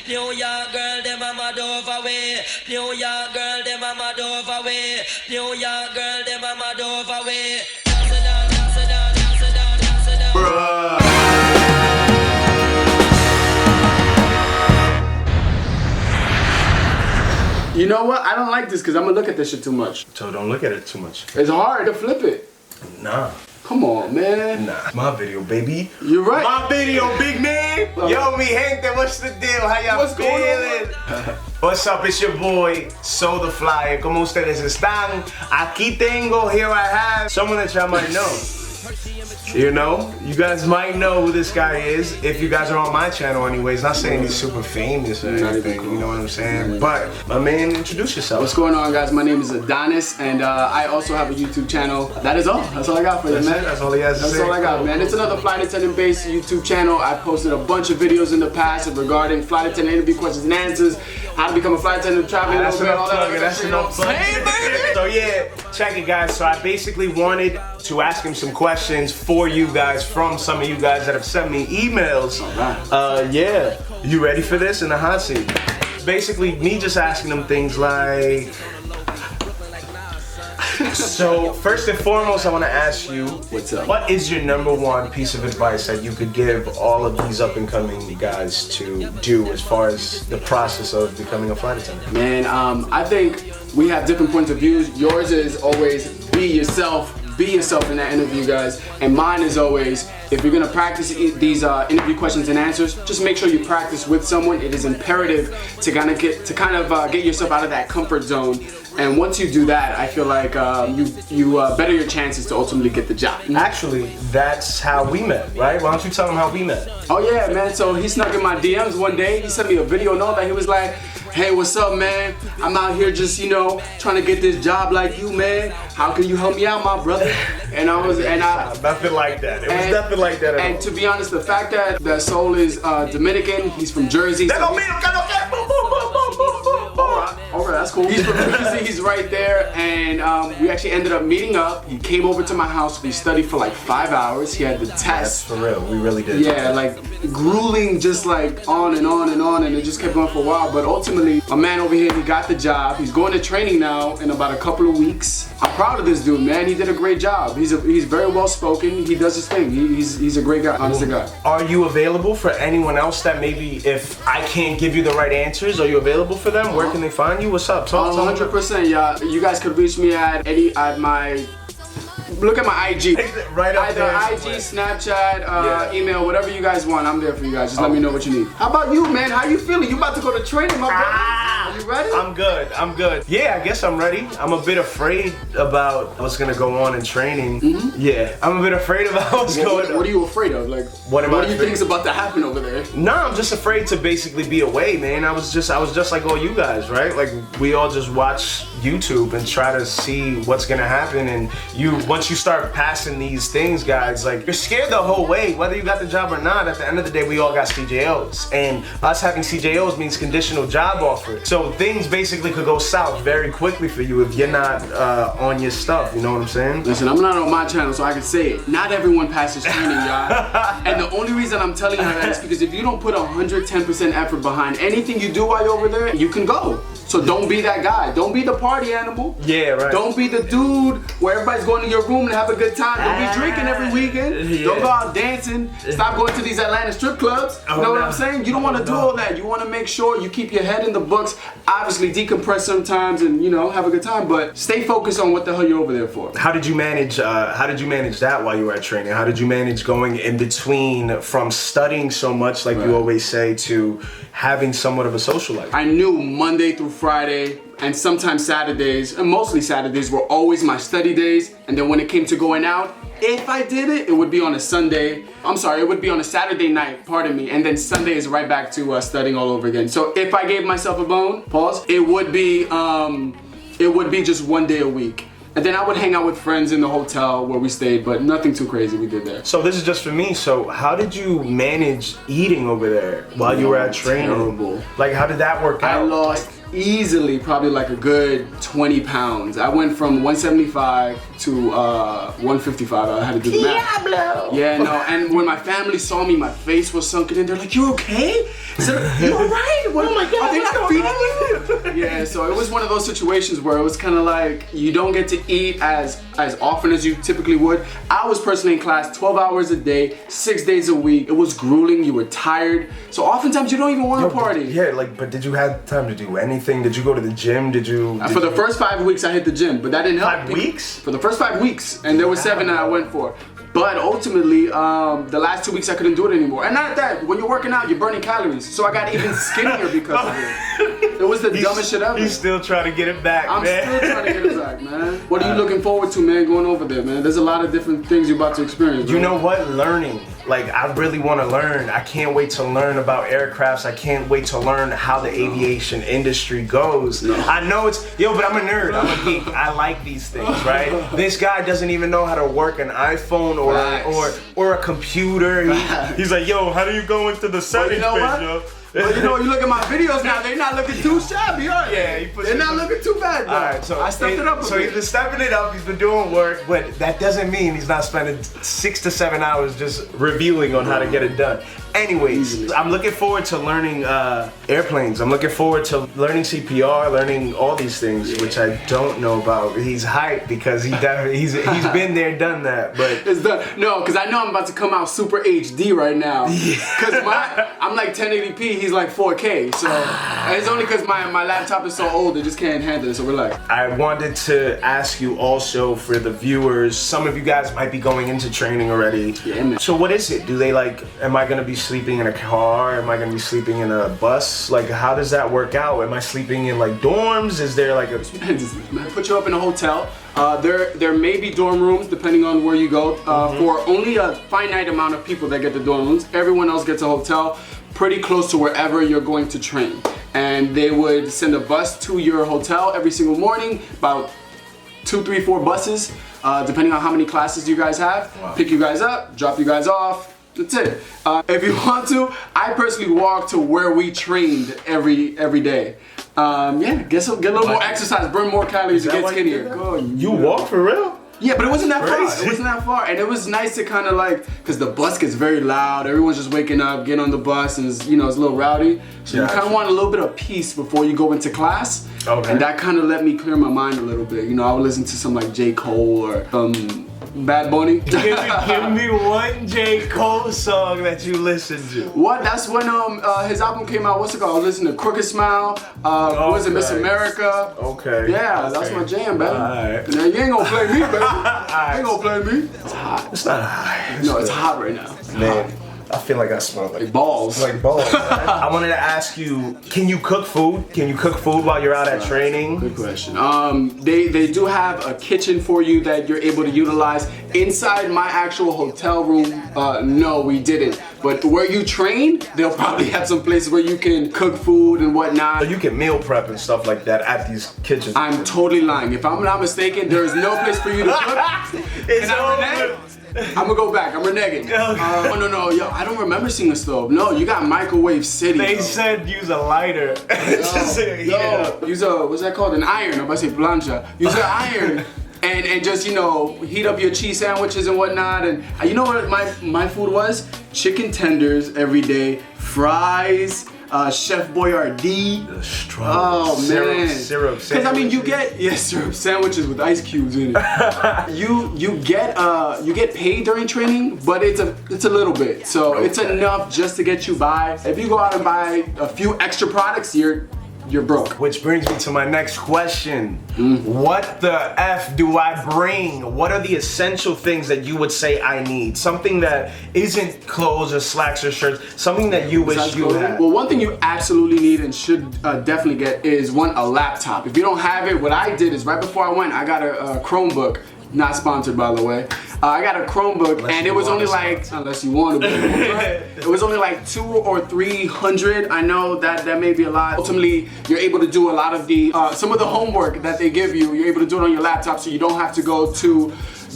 New York girl, them a mad over way. New York girl, them a mad over way. New York girl, them a mad over way. You know what? I don't like this because I'm gonna look at this shit too much. So don't look at it too much. It's hard to flip it. Nah. Come on, man. Nah. My video, baby. You're right. My video, big man. Yo, mi gente, what's the deal? How y'all feeling? What's up? It's your boy, So the Flyer. ¿Cómo ustedes están? Aquí tengo, here I have someone that y'all might know. You know, you guys might know who this guy is if you guys are on my channel anyways. Not saying he's super famous or anything, you know what I'm saying? But, my man, introduce yourself. What's going on, guys? My name is Adonis, and I also have a YouTube channel. That is all. That's all I got for you, man. That's all he has to say. That's all I got, man. It's another flight attendant-based YouTube channel. I posted a bunch of videos in the past regarding flight attendant interview questions and answers, how to become a flight attendant, traveling, that's enough plug. That's enough plug. Hey, So yeah, check it, guys. So I basically wanted to ask him some questions for you guys from some of you guys that have sent me emails. Yeah, you ready for this in the hot seat? Basically, me just asking them things like. So first and foremost, I want to ask you, what's up? What is your #1 piece of advice that you could give all of these up-and-coming guys to do as far as the process of becoming a flight attendant? Man, I think we have different points of views. Yours is always be yourself in that interview, guys. And mine is always, if you're gonna practice these interview questions and answers, just make sure you practice with someone. It is imperative to kind of get yourself out of that comfort zone. And once you do that, I feel like you better your chances to ultimately get the job. Actually, that's how we met, right? Why don't you tell them how we met? Oh yeah, man. So he snuck in my DMs one day. He sent me a video note that he was like, "Hey, what's up, man? I'm out here just, you know, trying to get this job like you, man. How can you help me out, my brother?" And I nothing like that. It was nothing like that at all. And to be honest, the fact that Soul is Dominican, he's from Jersey. Alright, that's cool. He's from Jersey, he's right there, and we actually ended up meeting up. He came over to my house, we studied for like 5 hours. He had the test. That's for real, we really did. Yeah, like grueling, just like on and on and on, and it just kept going for a while. But ultimately, my man over here, he got the job. He's going to training now in about a couple of weeks. I'm proud of this dude, man. He did a great job. He's very well spoken. He does his thing. He's a great guy, honest to God. Are you available for anyone else that maybe if I can't give you the right answers, are you available for them? Where can they find you? What's up? 100%, yeah. You guys could reach me at my. Look at my IG. Right up either there. IG, Snapchat, email, whatever you guys want. I'm there for you guys. Just let me know what you need. How about you, man? How you feeling? You about to go to training, my brother? Are you ready? I'm good. Yeah, I guess I'm ready. I'm a bit afraid about what's gonna go on in training. Yeah, I'm a bit afraid about what's going on. What are you afraid of? Like, what do you think is about to happen over there? No, I'm just afraid to basically be away, man. I was just like all you guys, right? Like we all just watch YouTube and try to see what's gonna happen, and once you start passing these things, guys, like you're scared the whole way, whether you got the job or not. At the end of the day, we all got CJOs, and us having CJOs means conditional job offer. So things basically could go south very quickly for you if you're not on your stuff. You know what I'm saying? Listen, I'm not on my channel, so I can say it. Not everyone passes training, y'all. And the only reason I'm telling you that is because if you don't put 110% effort behind anything you do while you're over there, you can go. So don't be that guy. Don't be the party animal. Yeah, right. Don't be the dude where everybody's going to your room and have a good time. Don't be drinking every weekend. Yeah. Don't go out dancing. Stop going to these Atlanta strip clubs. You know what I'm saying? You don't want to do all that. You want to make sure you keep your head in the books. Obviously decompress sometimes and, you know, have a good time, but stay focused on what the hell you're over there for. How did you manage that while you were at training? How did you manage going in between from studying so much, like you always say, to having somewhat of a social life? I knew Monday through Friday and sometimes Saturdays, and mostly Saturdays, were always my study days. And then when it came to going out, if I did it, it would be on a Sunday. I'm sorry, it would be on a Saturday night, pardon me. And then Sunday is right back to studying all over again. So if I gave myself a bone, pause, it would be just 1 day a week. And then I would hang out with friends in the hotel where we stayed, but nothing too crazy we did there. So this is just for me. So how did you manage eating over there while you were at training? Terrible. Like, how did that work out? I lost easily probably like a good 20 pounds. I went from 175 to 155. I had to do the math. Diablo. Yeah, no, and when my family saw me, my face was sunken in. They're like, "You okay? So, you alright? What? Oh my God, are they not feeding you?" Yeah, so it was one of those situations where it was kind of like you don't get to eat as often as you typically would. I was personally in class 12 hours a day, 6 days a week. It was grueling. You were tired. So oftentimes you don't even want to party. Yeah, like, but did you have time to do anything? Did you go to the gym? For the first 5 weeks, I hit the gym, but that didn't help. 5 weeks? For the first 5 weeks, and there were 7 that I went for. But ultimately, the last 2 weeks I couldn't do it anymore. And not that, when you're working out, you're burning calories. So I got even skinnier because of it. It was the dumbest shit ever. He's still trying to get it back, I'm man. still trying to get it back, man. What are you looking forward to, man, going over there, man? There's a lot of different things you're about to experience. You know what? Learning. Like, I really want to learn. I can't wait to learn about aircrafts. I can't wait to learn how the aviation industry goes. No. I know it's, but I'm a nerd. I'm a geek. I like these things, right? This guy doesn't even know how to work an iPhone or a computer. He's like, yo, how do you go into the settings page, yo? Well, you look at my videos now, they're not looking too shabby, are they? Yeah, they're not looking too bad, though. Alright, so I stepped it up a So bit. he's been stepping it up, he's been doing work, but that doesn't mean he's not spending 6 to 7 hours just reviewing on how to get it done. Anyways, I'm looking forward to learning airplanes. I'm looking forward to learning CPR, learning all these things, which I don't know about. He's hyped because he's been there, done that, but it's done. No, because I know I'm about to come out super HD right now. Because I'm like 1080p, he's like 4K. So it's only because my laptop is so old, it just can't handle it. So we're like. I wanted to ask you also for the viewers, some of you guys might be going into training already. Yeah, man. So what is it? Do they am I gonna be sleeping in a car? Am I gonna be sleeping in a bus? Like, how does that work out? Am I sleeping in like dorms? Is there like a... Put you up in a hotel. There may be dorm rooms depending on where you go. For only a finite amount of people that get the dorm rooms. Everyone else gets a hotel pretty close to wherever you're going to train. And they would send a bus to your hotel every single morning, about 2, 3, 4 buses, depending on how many classes you guys have. Wow. Pick you guys up, drop you guys off. That's it. If you want to, I personally walk to where we trained every day. Yeah, get a little more exercise, burn more calories, and get skinnier. You walk for real? Yeah, but it wasn't that far. Crazy. It wasn't that far, and it was nice to kind of like, because the bus gets very loud. Everyone's just waking up, getting on the bus, and it's a little rowdy. So you kind of want a little bit of peace before you go into class. Okay. And that kind of let me clear my mind a little bit. I would listen to some like J. Cole or Bad Bunny. Give me one J. Cole song that you listen to. What? That's when his album came out. What's it called? I was listening to Crooked Smile. What was it, Miss America? Okay. Yeah, that's my jam, baby. Alright. Now, you ain't gonna play me, baby. You ain't gonna play me. It's hot. It's not hot. No, it's hot right now. Man, I feel like I smell like balls. Like balls. I wanted to ask you, can you cook food? Can you cook food while you're out at training? Good question. They do have a kitchen for you that you're able to utilize. Inside my actual hotel room, no, we didn't. But where you train, they'll probably have some places where you can cook food and whatnot. So you can meal prep and stuff like that at these kitchens. I'm totally lying. If I'm not mistaken, there is no place for you to cook. It's I'm gonna go back. I'm reneging. No, yo, I don't remember seeing a stove. No, you got microwave city. They said use a lighter. Use a, what's that called? An iron. I'm about to say plancha. Use an iron. And just, heat up your cheese sandwiches and whatnot. And you know what my food was? Chicken tenders every day, fries, Chef Boyardee. Oh man, syrup. Because I mean, you get syrup sandwiches with ice cubes in it. you get paid during training, but it's a little bit. So it's enough just to get you by. If you go out and buy a few extra products, you're broke. Which brings me to my next question. What the F do I bring? What are the essential things that you would say I need? Something that isn't clothes or slacks or shirts, something that you wish you had. Well, one thing you absolutely need and should definitely get is a laptop. If you don't have it, what I did is right before I went, I got a Chromebook. Not sponsored, by the way. I got a Chromebook, and it was only like, unless you want to, it was only like 200 or 300. I know that may be a lot. Ultimately, you're able to do a lot of the, some of the homework that they give you, you're able to do it on your laptop, so you don't have to go to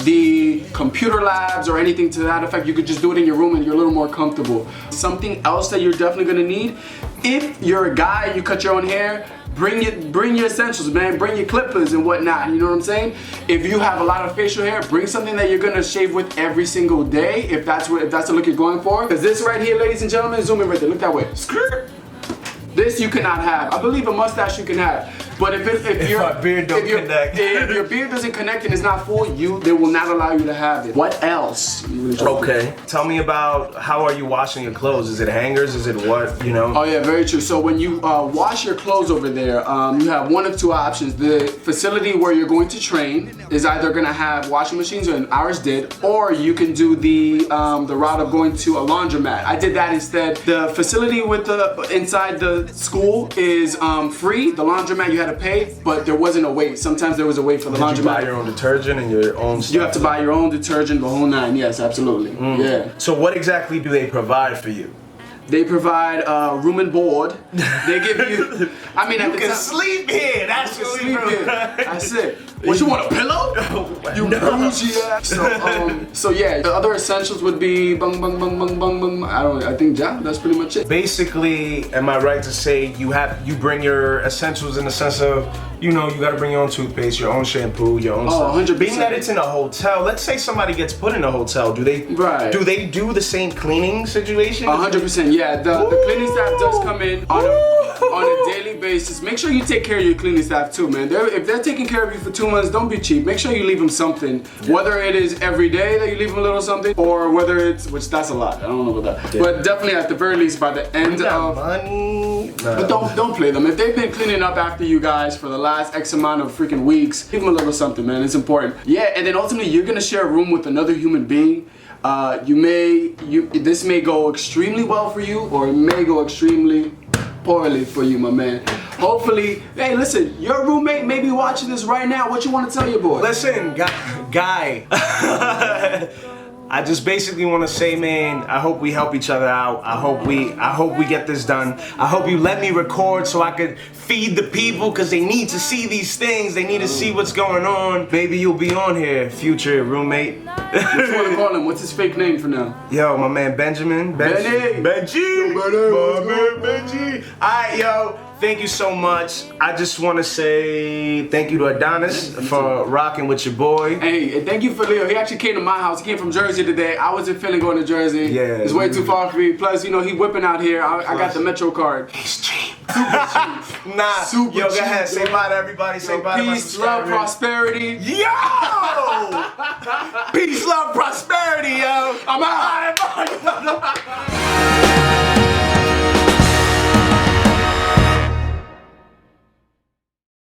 the computer labs or anything to that effect. You could just do it in your room and you're a little more comfortable. Something else that you're definitely gonna need, If you're a guy and you cut your own hair, bring your essentials, man. Bring your clippers and whatnot. You know what I'm saying? If you have a lot of facial hair, bring something that you're gonna shave with every single day. If that's the look you're going for. Because this right here, ladies and gentlemen, zoom in right there. Look that way. This you cannot have. I believe a mustache you can have. But if your beard don't connect, if your beard doesn't connect and it's not full, they will not allow you to have it. What else? Okay. Tell me about how are you washing your clothes? Is it hangers? Is it what? You know? Oh yeah, very true. So when you wash your clothes over there, you have one of two options. The facility where you're going to train is either gonna have washing machines, and ours did, or you can do the route of going to a laundromat. I did that instead. The facility with inside the school is free. The laundromat you had to pay, but there wasn't a wait. Sometimes there was a wait for the laundromat. Did you buy your own detergent and your own stuff? You have to buy your own detergent, the whole nine. Yes, absolutely. Yeah. So what exactly do they provide for you? They provide room and board. They give you. I mean, you can sleep here. That's what sleep here. That's it. What, you want a pillow? You bougie ass. So yeah, the other essentials would be bung bung bung bung bung bung. I think that's pretty much it. Basically, am I right to say you bring your essentials in the sense of, you know, you gotta bring your own toothpaste, your own shampoo, your own stuff. 100%. Being that it's in a hotel, let's say somebody gets put in a hotel, do they do the same cleaning situation? 100%, yeah. The cleaning staff does come in on a daily basis. Make sure you take care of your cleaning staff too, man. If they're taking care of you for 2 months, don't be cheap. Make sure you leave them something. Yeah. Whether it is every day that you leave them a little something, or whether it's, which that's a lot. I don't know about that. Yeah. But definitely at the very least by the end of money. But don't play them. If they've been cleaning up after you guys for the last X amount of freaking weeks, give them a little something, man. It's important. Yeah, and then ultimately you're gonna share a room with another human being. This may go extremely well for you, or it may go extremely poorly for you, my man. Hopefully, hey, listen, your roommate may be watching this right now. What you want to tell your boy? Listen, guy. I just basically want to say, man, I hope we help each other out. I hope we get this done. I hope you let me record so I could feed the people, because they need to see these things. They need to see what's going on. Maybe you'll be on here, future roommate. What you want to call him? What's his fake name for now? Yo, my man Benjamin. Benji. Alright, yo. Thank you so much. I just want to say thank you to Adonis for rocking with your boy. Hey, thank you for Leo. He actually came to my house. He came from Jersey today. I wasn't feeling going to Jersey. Yeah. It's way too far for me. Plus, you know, he whipping out here. I got the Metro card. He's cheap. Super cheap. Nah. Super cheap. Go ahead. Say bye to everybody. Say bye to my peace, love, prosperity. Yo! Peace, love, prosperity, yo. I'm out.